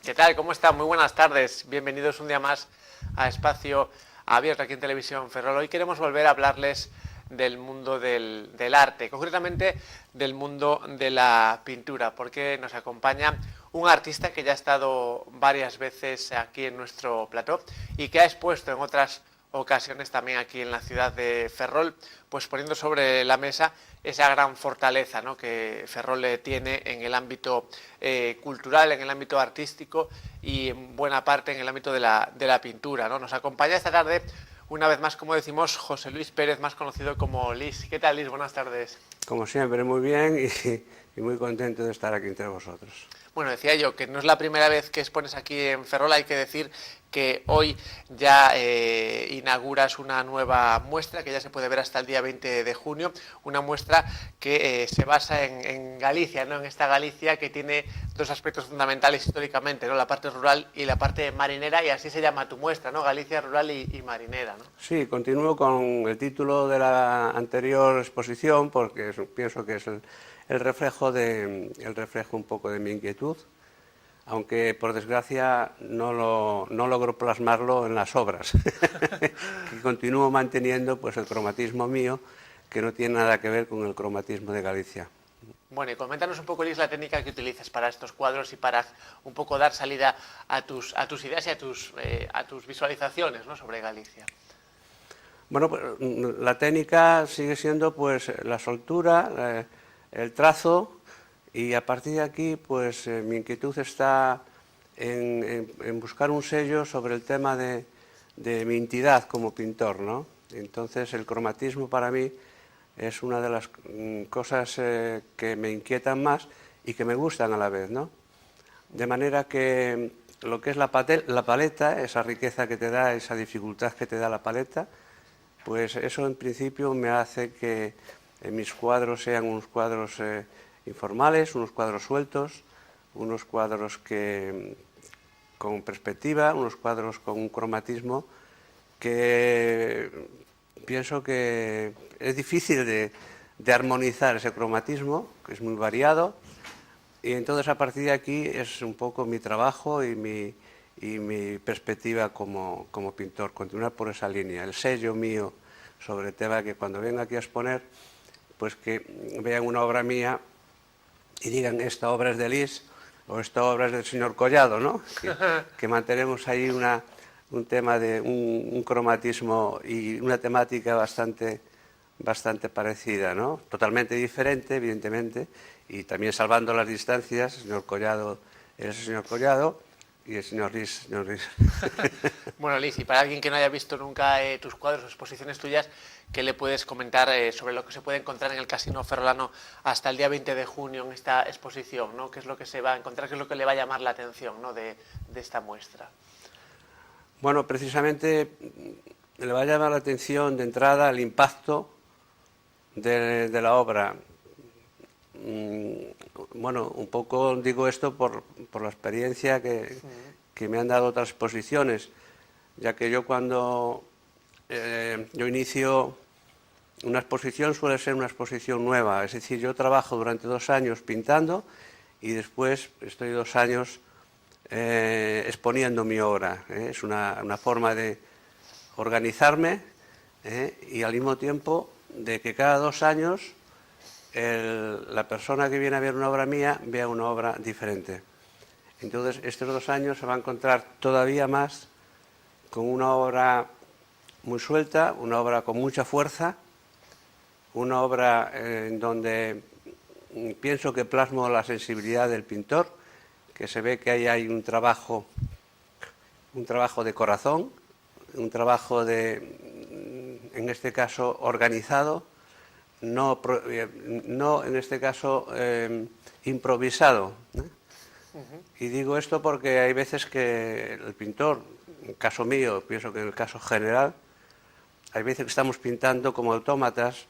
¿Qué tal? ¿Cómo están? Muy buenas tardes. Bienvenidos un día más a Espacio Abierto aquí en Televisión Ferrol. Hoy queremos volver a hablarles del mundo del arte, concretamente del mundo de la pintura, porque nos acompaña un artista que ya ha estado varias veces aquí en nuestro plató y que ha expuesto en otras ocasiones también aquí en la ciudad de Ferrol, pues poniendo sobre la mesa esa gran fortaleza, ¿no?, que Ferrol tiene en el ámbito cultural, en el ámbito artístico y en buena parte en el ámbito de la pintura, ¿no? Nos acompaña esta tarde, una vez más, como decimos, José Luis Pérez, más conocido como Lis. ¿Qué tal, Lis? Buenas tardes. Como siempre, muy bien y muy contento de estar aquí entre vosotros. Bueno, decía yo que no es la primera vez que expones aquí en Ferrol. Hay que decir que hoy ya inauguras una nueva muestra que ya se puede ver hasta el día 20 de junio, una muestra que se basa en Galicia, ¿no?, en esta Galicia que tiene dos aspectos fundamentales históricamente, ¿no?, la parte rural y la parte marinera, y así se llama tu muestra, ¿no?, Galicia rural y marinera, ¿no? Sí, continúo con el título de la anterior exposición porque pienso que es el reflejo un poco de mi inquietud, aunque por desgracia no logro plasmarlo en las obras, que continúo manteniendo pues el cromatismo mío, que no tiene nada que ver con el cromatismo de Galicia. Bueno, y coméntanos un poco, Luis, la técnica que utilizas para estos cuadros y para un poco dar salida a tus ideas y a tus visualizaciones, ¿no?, sobre Galicia. Bueno, pues, la técnica sigue siendo pues la soltura, el trazo, y a partir de aquí pues mi inquietud está en buscar un sello sobre el tema de mi entidad como pintor, ¿no? Entonces el cromatismo para mí es una de las cosas que me inquietan más y que me gustan a la vez, ¿no? De manera que lo que es la paleta, esa riqueza que te da, esa dificultad que te da la paleta, pues eso en principio me hace que mis cuadros sean unos cuadros informales, unos cuadros sueltos, unos cuadros con perspectiva, unos cuadros con un cromatismo que pienso que es difícil de armonizar ese cromatismo, que es muy variado, y entonces a partir de aquí es un poco mi trabajo y mi perspectiva como pintor, continuar por esa línea, el sello mío sobre el tema, que cuando venga aquí a exponer, pues que vean una obra mía y digan, esta obra es de Lis o esta obra es del señor Collado, ¿no? Que mantenemos ahí un tema de un cromatismo y una temática bastante parecida, ¿no? Totalmente diferente, evidentemente, y también salvando las distancias. El señor Collado es el señor Collado y el señor Lis. Bueno, Lis, y para alguien que no haya visto nunca tus cuadros o exposiciones tuyas, ¿qué le puedes comentar sobre lo que se puede encontrar en el Casino Ferrolano hasta el día 20 de junio en esta exposición, ¿no? ¿Qué es lo que se va a encontrar? ¿Qué es lo que le va a llamar la atención, ¿no?, de esta muestra? Bueno, precisamente le va a llamar la atención de entrada el impacto de la obra. Bueno, un poco digo esto por la experiencia que me han dado otras exposiciones, ya que yo cuando yo inicio una exposición suele ser una exposición nueva, es decir, yo trabajo durante 2 años pintando y después estoy 2 años exponiendo mi obra. Es una forma de organizarme y al mismo tiempo de que cada 2 años la persona que viene a ver una obra mía vea una obra diferente. Entonces estos 2 años se va a encontrar todavía más con una obra muy suelta, una obra con mucha fuerza, una obra en donde pienso que plasmo la sensibilidad del pintor, que se ve que ahí hay un trabajo de corazón, un trabajo en este caso organizado, no en este caso improvisado. Y digo esto porque hay veces que el pintor, en el caso mío, pienso que en el caso general, hay veces que estamos pintando como autómatas.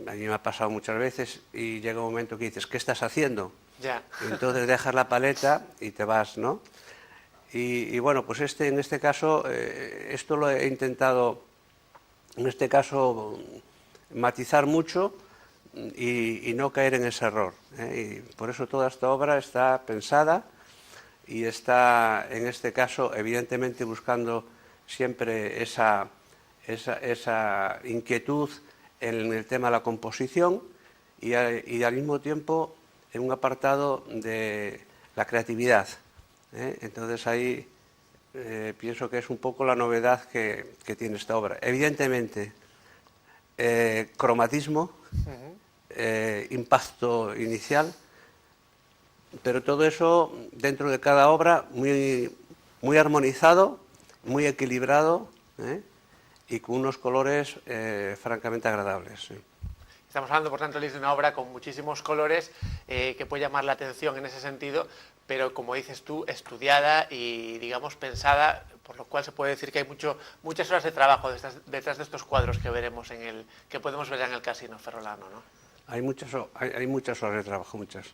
A mí me ha pasado muchas veces y llega un momento que dices, ¿qué estás haciendo? Ya. Y entonces dejas la paleta y te vas, ¿no? Y bueno, pues en este caso, esto lo he intentado, en este caso, matizar mucho y no caer en ese error. Y por eso toda esta obra está pensada y está, en este caso, evidentemente buscando siempre esa inquietud en el tema de la composición y al mismo tiempo en un apartado de la creatividad. Entonces ahí pienso que es un poco la novedad que tiene esta obra. Evidentemente, cromatismo, impacto inicial, pero todo eso dentro de cada obra muy armonizado, muy equilibrado, y con unos colores francamente agradables. Sí. Estamos hablando, por tanto, Liz, de una obra con muchísimos colores que puede llamar la atención en ese sentido, pero como dices tú, estudiada y, digamos, pensada, por lo cual se puede decir que hay muchas horas de trabajo detrás de estos cuadros que veremos que podemos ver en el Casino Ferrolano, ¿no? Hay muchas horas de trabajo, muchas.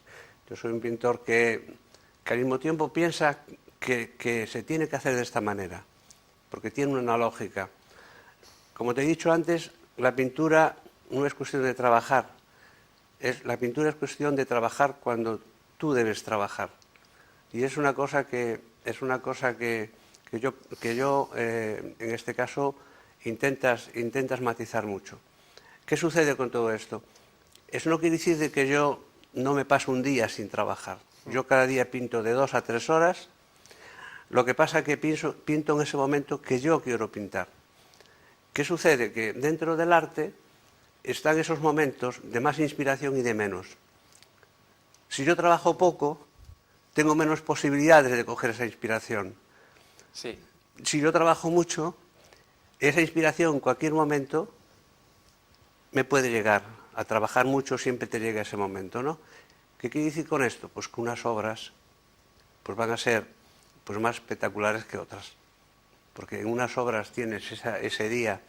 Yo soy un pintor que al mismo tiempo piensa que se tiene que hacer de esta manera, porque tiene una lógica. Como te he dicho antes, la pintura no es cuestión de trabajar, la pintura es cuestión de trabajar cuando tú debes trabajar. Y es una cosa que yo en este caso intentas matizar mucho. ¿Qué sucede con todo esto? Eso no quiere decir de que yo no me paso un día sin trabajar. Yo cada día pinto de 2 a 3 horas. Lo que pasa es que pinto en ese momento que yo quiero pintar. ¿Qué sucede? Que dentro del arte están esos momentos de más inspiración y de menos. Si yo trabajo poco, tengo menos posibilidades de coger esa inspiración. Sí. Si yo trabajo mucho, esa inspiración en cualquier momento me puede llegar. A trabajar mucho siempre te llega ese momento, ¿no? ¿Qué quiere decir con esto? Pues que unas obras pues van a ser pues más espectaculares que otras. Porque en unas obras tienes ese día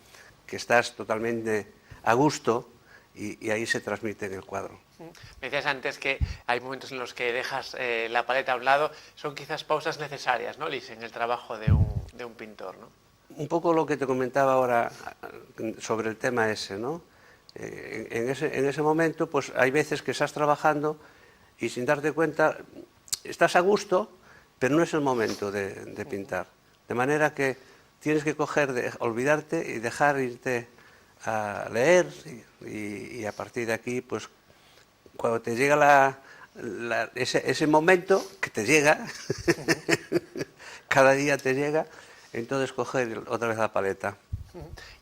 que estás totalmente a gusto y ahí se transmite en el cuadro. Me decías antes que hay momentos en los que dejas la paleta a un lado. Son quizás pausas necesarias, ¿no, Liz, en el trabajo de un pintor, ¿no? Un poco lo que te comentaba ahora sobre el tema ese, ¿no? En ese momento, pues hay veces que estás trabajando y sin darte cuenta estás a gusto, pero no es el momento de pintar. De manera que tienes que olvidarte y dejar irte a leer y a partir de aquí, pues cuando te llega ese momento que te llega, cada día te llega, entonces coger otra vez la paleta.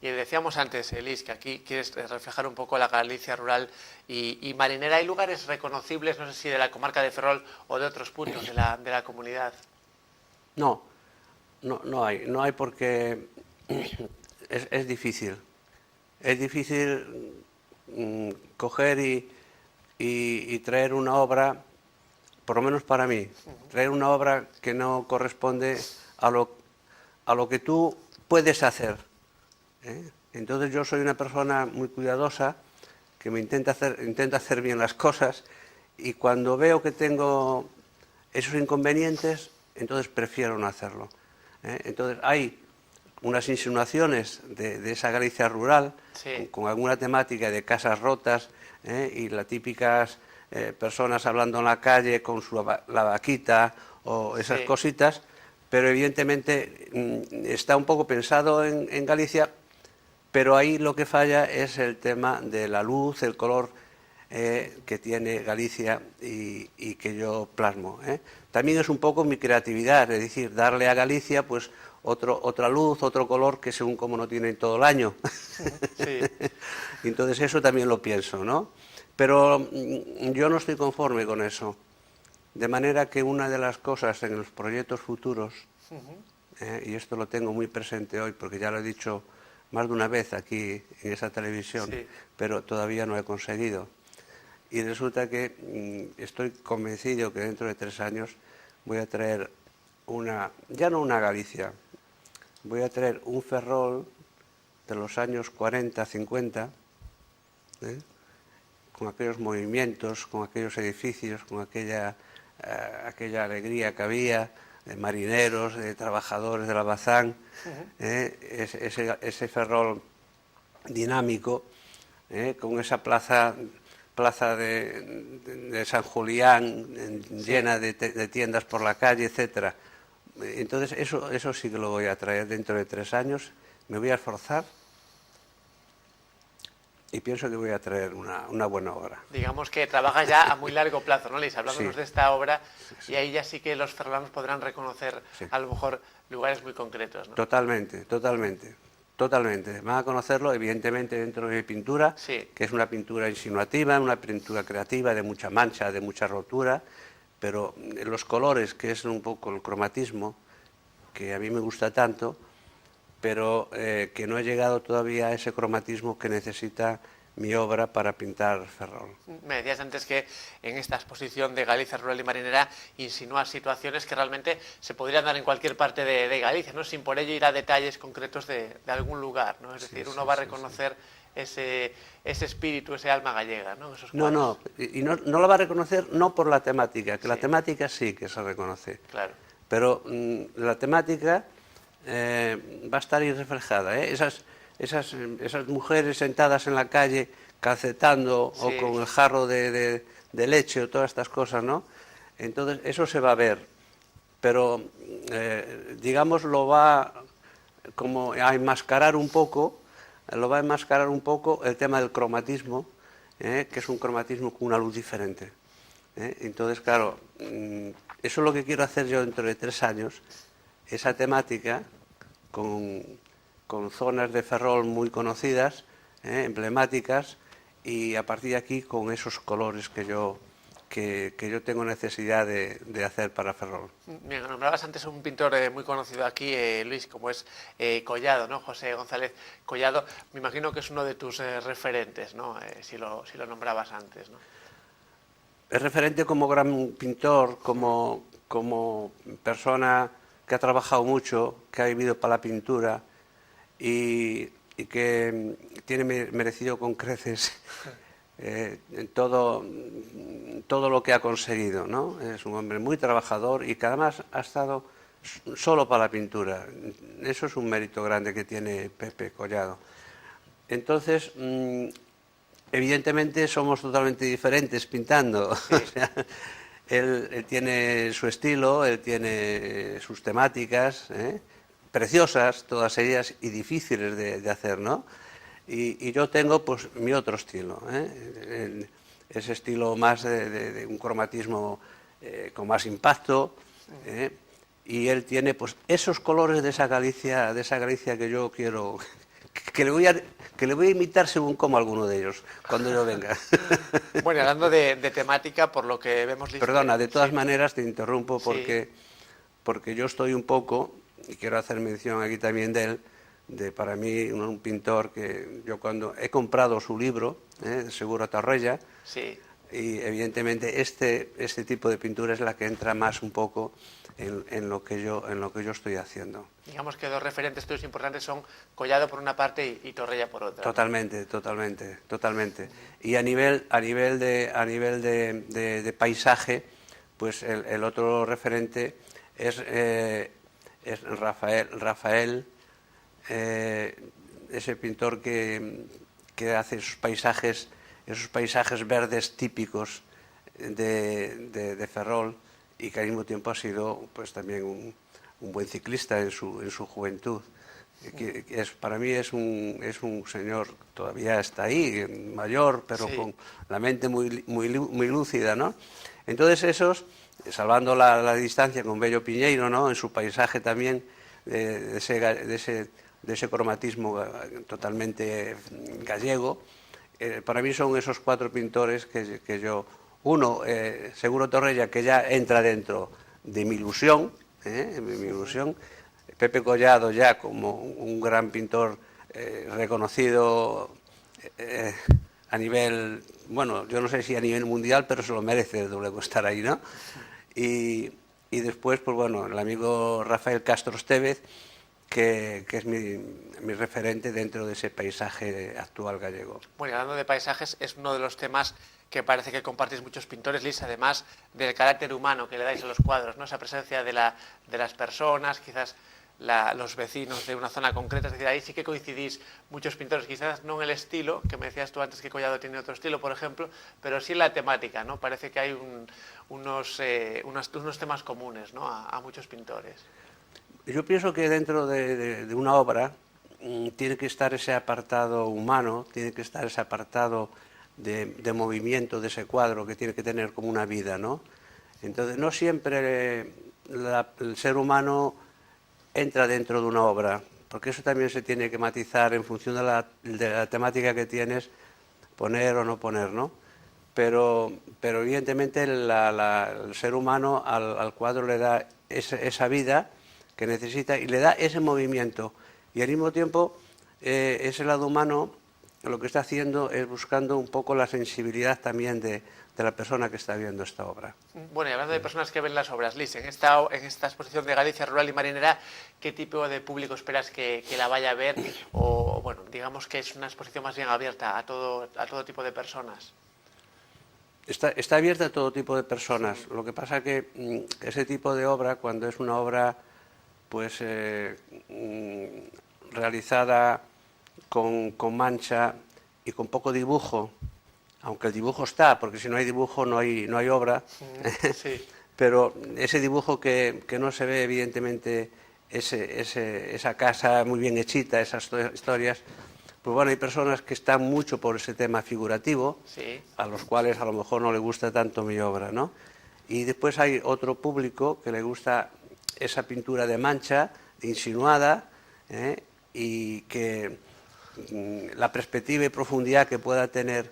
Y decíamos antes, Elis, que aquí quieres reflejar un poco la Galicia rural y marinera. ¿Hay lugares reconocibles, no sé si de la comarca de Ferrol o de otros puntos de la comunidad? No hay porque es difícil. Es difícil coger y traer una obra, por lo menos para mí, traer una obra que no corresponde a lo que tú puedes hacer. Entonces yo soy una persona muy cuidadosa que intenta hacer bien las cosas y cuando veo que tengo esos inconvenientes, entonces prefiero no hacerlo. Entonces hay unas insinuaciones de esa Galicia rural, sí, con alguna temática de casas rotas y las típicas personas hablando en la calle con la vaquita o esas sí, cositas, pero evidentemente está un poco pensado en Galicia, pero ahí lo que falla es el tema de la luz, el color que tiene Galicia y que yo plasmo. También es un poco mi creatividad, es decir, darle a Galicia pues otra luz, otro color que según como no tienen todo el año. sí. Entonces eso también lo pienso, ¿no? Pero yo no estoy conforme con eso. De manera que una de las cosas en los proyectos futuros, y esto lo tengo muy presente hoy porque ya lo he dicho más de una vez aquí en esa televisión, Sí. pero todavía no he conseguido. Y resulta que estoy convencido que dentro de 3 años voy a traer ya no una Galicia, voy a traer un Ferrol de los años 40, 50, con aquellos movimientos, con aquellos edificios, con aquella alegría que había, de marineros, de trabajadores del Almazán, ese Ferrol dinámico, con esa plaza de San Julián llena de tiendas por la calle, etcétera. Entonces eso sí que lo voy a traer dentro de 3 años, me voy a esforzar y pienso que voy a traer una buena obra. Digamos que trabajas ya a muy largo plazo, ¿no, Luis? Hablándonos Sí. de esta obra, Sí. Y ahí ya sí que los ferrolanos podrán reconocer a lo mejor lugares muy concretos, ¿no? Totalmente. Van a conocerlo, evidentemente, dentro de mi pintura, Sí. que es una pintura insinuativa, una pintura creativa, de mucha mancha, de mucha rotura, pero los colores, que es un poco el cromatismo, que a mí me gusta tanto, pero que no he llegado todavía a ese cromatismo que necesita mi obra para pintar Ferrol. Me decías antes que en esta exposición de Galicia rural y marinera insinúas situaciones que realmente se podrían dar en cualquier parte de Galicia, ¿no? Sin por ello ir a detalles concretos de algún lugar, ¿no? Es decir, uno va a reconocer ese espíritu, ese alma gallega, ¿no? Esos cuadros. Y no lo va a reconocer no por la temática, que la Sí. temática sí que se reconoce, Claro. pero la temática va a estar ahí reflejada, ¿eh? Esas mujeres sentadas en la calle calcetando Sí. o con el jarro de leche o todas estas cosas, ¿no? Entonces eso se va a ver, pero digamos lo va como a enmascarar un poco, el tema del cromatismo, que es un cromatismo con una luz diferente. Entonces, claro, eso es lo que quiero hacer yo dentro de 3 años, esa temática con zonas de Ferrol muy conocidas, emblemáticas, y a partir de aquí con esos colores que yo tengo necesidad de hacer para Ferrol. Bien, nombrabas antes un pintor muy conocido aquí, Luis, como es Collado, ¿no? José González Collado. Me imagino que es uno de tus referentes, ¿no? Si lo nombrabas antes, ¿no? Es referente como gran pintor, como persona que ha trabajado mucho, que ha vivido para la pintura y que tiene merecido con creces todo lo que ha conseguido, ¿no? Es un hombre muy trabajador y que además ha estado solo para la pintura. Eso es un mérito grande que tiene Pepe Collado. Entonces, evidentemente somos totalmente diferentes pintando. Sí. O sea, él tiene su estilo, él tiene sus temáticas, preciosas todas ellas y difíciles de hacer, ¿no? Y yo tengo pues mi otro estilo, ese estilo más de un cromatismo con más impacto, y él tiene pues esos colores de esa Galicia que yo quiero, que le voy a imitar según como alguno de ellos cuando yo venga. Bueno, hablando de temática, por lo que vemos... Perdona, de todas sí. maneras te interrumpo Sí. porque yo estoy un poco, y quiero hacer mención aquí también de él, para mí un pintor que yo cuando he comprado su libro, Seguro Torrella, Sí. y evidentemente este tipo de pintura es la que entra más un poco en lo que yo estoy haciendo. Digamos que dos referentes tuyos importantes son Collado por una parte y Torrella por otra. Totalmente. Y a nivel de paisaje, pues el otro referente es Rafael, ese pintor que hace esos paisajes verdes típicos de Ferrol, y que al mismo tiempo ha sido pues también un buen ciclista en su juventud. Para mí es un señor, todavía está ahí, mayor, pero Sí. con la mente muy lúcida, ¿no? Entonces esos, salvando la distancia con Bello Piñeiro, ¿no? En su paisaje también, de ese cromatismo totalmente gallego, para mí son esos 4 pintores que yo... Uno, Seguro Torrella, que ya entra dentro de mi ilusión, Pepe Collado ya como un gran pintor reconocido a nivel, bueno, yo no sé si a nivel mundial, pero se lo merece luego estar ahí, ¿no? Y después, pues bueno, el amigo Rafael Castro Estévez, que es mi referente dentro de ese paisaje actual gallego. Bueno, y hablando de paisajes, es uno de los temas que parece que compartís muchos pintores, Liz, además del carácter humano que le dais a los cuadros, ¿no? Esa presencia de las personas, quizás los vecinos de una zona concreta, es decir, ahí sí que coincidís muchos pintores, quizás no en el estilo, que me decías tú antes que Collado tiene otro estilo, por ejemplo, pero sí en la temática, ¿no? Parece que hay unos temas comunes, ¿no? a muchos pintores. Yo pienso que dentro de una obra tiene que estar ese apartado humano, tiene que estar ese apartado de movimiento de ese cuadro que tiene que tener como una vida, ¿no? Entonces, no siempre el ser humano entra dentro de una obra, porque eso también se tiene que matizar en función de la temática que tienes, poner o no poner, ¿no? Pero evidentemente el ser humano al cuadro le da esa vida que necesita y le da ese movimiento, y al mismo tiempo ese lado humano lo que está haciendo es buscando un poco la sensibilidad también de la persona que está viendo esta obra. Bueno, y hablando de personas que ven las obras, Liz, en esta exposición de Galicia Rural y Marinera, ¿qué tipo de público esperas que la vaya a ver? O, bueno, digamos que es una exposición más bien abierta a todo tipo de personas. Está abierta a todo tipo de personas. Sí. Lo que pasa que ese tipo de obra, cuando es una obra pues realizada con mancha y con poco dibujo, aunque el dibujo está, porque si no hay dibujo no hay obra, sí. Pero ese dibujo que no se ve evidentemente esa casa muy bien hechita, esas historias, pues bueno, hay personas que están mucho por ese tema figurativo, sí. A los cuales a lo mejor no le gusta tanto mi obra, ¿no? Y después hay otro público que le gusta esa pintura de mancha, insinuada, y que la perspectiva y profundidad que pueda tener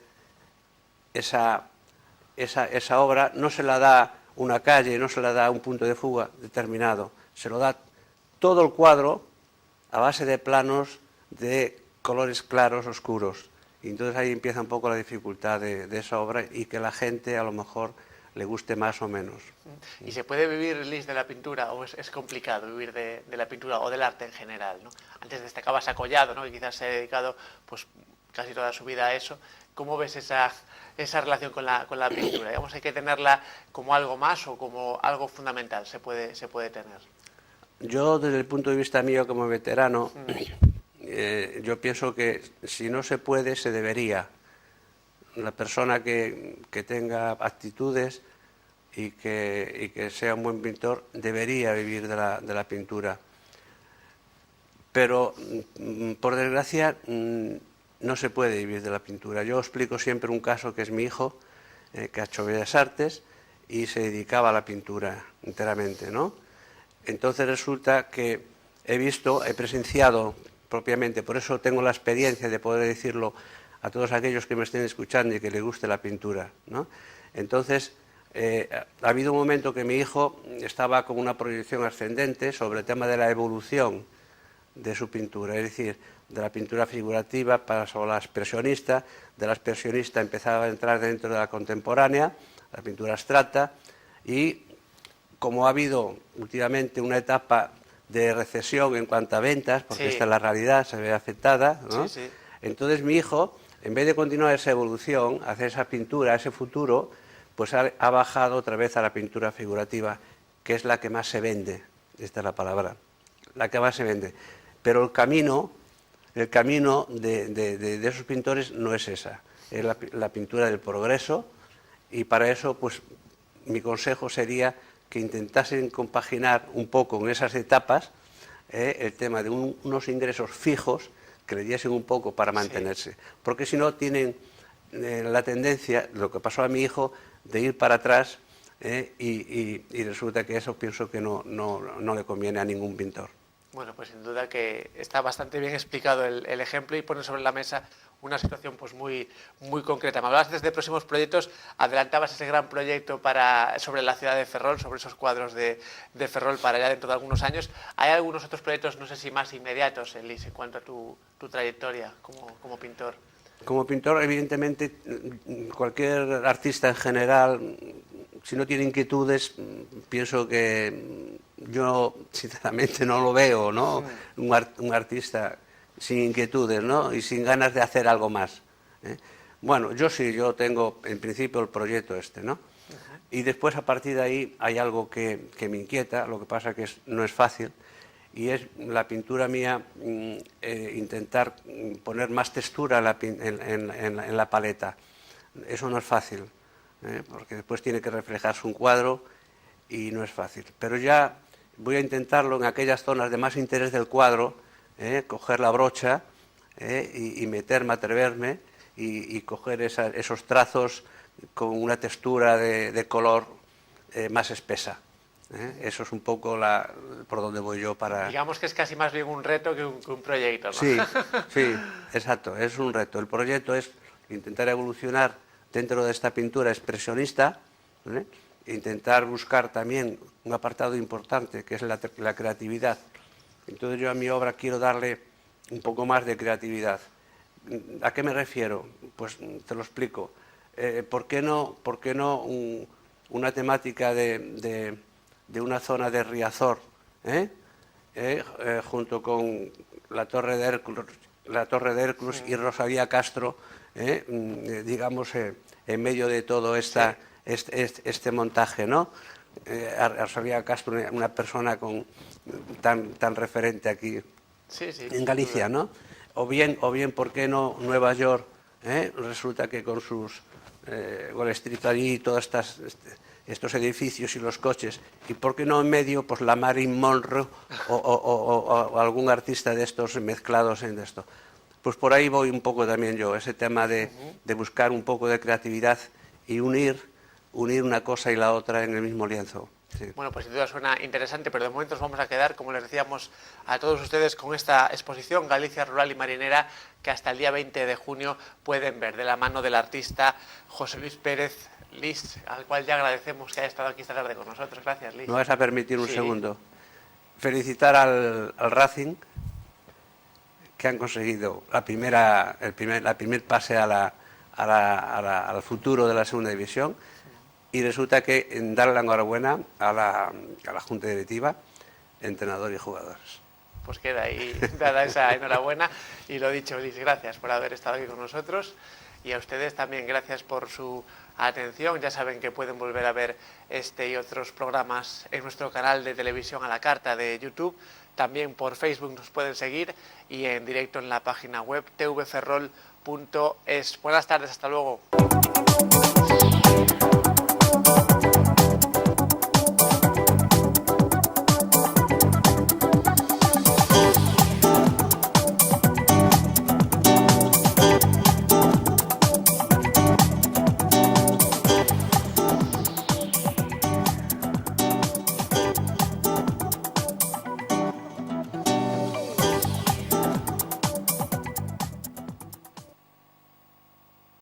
esa obra no se la da una calle, no se la da un punto de fuga determinado, se lo da todo el cuadro a base de planos de colores claros, oscuros. Y entonces ahí empieza un poco la dificultad de esa obra y que la gente a lo mejor le guste más o menos. ¿Y se puede vivir, Liz, de la pintura o es complicado vivir de la pintura o del arte en general, ¿no? Antes destacabas a Collado, ¿no? Que quizás se ha dedicado pues casi toda su vida a eso. ¿Cómo ves esa relación con la pintura? Digamos, ¿hay que tenerla como algo más o como algo fundamental? ¿Se puede tener? Yo, desde el punto de vista mío como veterano, yo pienso que si no se puede, se debería. La persona que tenga actitudes y que sea un buen pintor debería vivir de la pintura. Pero, por desgracia, no se puede vivir de la pintura. Yo explico siempre un caso que es mi hijo, que ha hecho Bellas Artes y se dedicaba a la pintura enteramente, ¿no? Entonces resulta que he presenciado propiamente, por eso tengo la experiencia de poder decirlo a todos aquellos que me estén escuchando y que les guste la pintura, ¿no? Entonces, ha habido un momento que mi hijo estaba con una proyección ascendente sobre el tema de la evolución de su pintura, es decir, de la pintura figurativa pasó a la expresionista, de la expresionista empezaba a entrar dentro de la contemporánea, la pintura abstracta, y como ha habido últimamente una etapa de recesión en cuanto a ventas, porque esta es la realidad, se ve afectada, ¿no? Sí, sí. Entonces mi hijo, en vez de continuar esa evolución, hacer esa pintura, ese futuro, pues ha bajado otra vez a la pintura figurativa, que es la que más se vende, esta es la palabra, la que más se vende. Pero el camino de esos pintores no es esa, es la pintura del progreso, y para eso, pues, mi consejo sería que intentasen compaginar un poco en esas etapas el tema de unos ingresos fijos que le diesen un poco para mantenerse, porque si no tienen la tendencia, lo que pasó a mi hijo, de ir para atrás y resulta que eso pienso que no le conviene a ningún pintor. Bueno, pues sin duda que está bastante bien explicado el ejemplo y pone sobre la mesa una situación pues muy concreta. Me hablabas antes de próximos proyectos, adelantabas ese gran proyecto sobre la ciudad de Ferrol, sobre esos cuadros de Ferrol para allá dentro de algunos años. ¿Hay algunos otros proyectos, no sé si más inmediatos, Elis, en cuanto a tu trayectoria como pintor? Como pintor, evidentemente, cualquier artista en general, si no tiene inquietudes, pienso que yo sinceramente no lo veo, ¿no? Un artista sin inquietudes, ¿no? Y sin ganas de hacer algo más, ¿eh? Bueno, yo sí, yo tengo en principio el proyecto este, ¿no? Y después a partir de ahí hay algo que me inquieta, lo que pasa que no es fácil, y es la pintura mía, intentar poner más textura en la paleta. Eso no es fácil, porque después tiene que reflejarse un cuadro y no es fácil. Pero ya voy a intentarlo en aquellas zonas de más interés del cuadro, coger la brocha y meterme, atreverme y coger esos trazos con una textura de color más espesa. Eso es un poco por donde voy yo para... Digamos que es casi más bien un reto que un proyecto, ¿no? Sí, sí, exacto, es un reto. El proyecto es intentar evolucionar dentro de esta pintura expresionista, ¿vale? Intentar buscar también un apartado importante que es la creatividad. Entonces yo a mi obra quiero darle un poco más de creatividad. ¿A qué me refiero? Pues te lo explico. ¿Por qué no una temática de una zona de Riazor, junto con la Torre de Hércules sí. Y Rosalía Castro, digamos, en medio de todo este montaje, ¿no? Rosalía Castro, una persona tan referente aquí en Galicia, ¿no? O bien, ¿por qué no Nueva York? Resulta que con sus Wall Street allí, todos estos edificios y los coches, y por qué no en medio, pues la Marilyn Monroe o algún artista de estos mezclados en esto. Pues por ahí voy un poco también yo, ese tema de buscar un poco de creatividad y unir una cosa y la otra en el mismo lienzo. Sí. Bueno, pues sin duda suena interesante, pero de momento nos vamos a quedar, como les decíamos a todos ustedes, con esta exposición Galicia Rural y Marinera, que hasta el día 20 de junio pueden ver, de la mano del artista José Luis Pérez Lis, al cual ya agradecemos que haya estado aquí esta tarde con nosotros. Gracias, Lis. ¿Me vas a permitir un segundo? Felicitar al Racing, que han conseguido el primer pase al futuro de la segunda división. Y resulta que darle la enhorabuena a la Junta Directiva, entrenador y jugadores. Pues queda ahí dada esa enhorabuena. Y lo dicho, Liz, gracias por haber estado aquí con nosotros. Y a ustedes también, gracias por su atención. Ya saben que pueden volver a ver este y otros programas en nuestro canal de televisión a la carta de YouTube. También por Facebook nos pueden seguir y en directo en la página web tvferrol.es. Buenas tardes, hasta luego.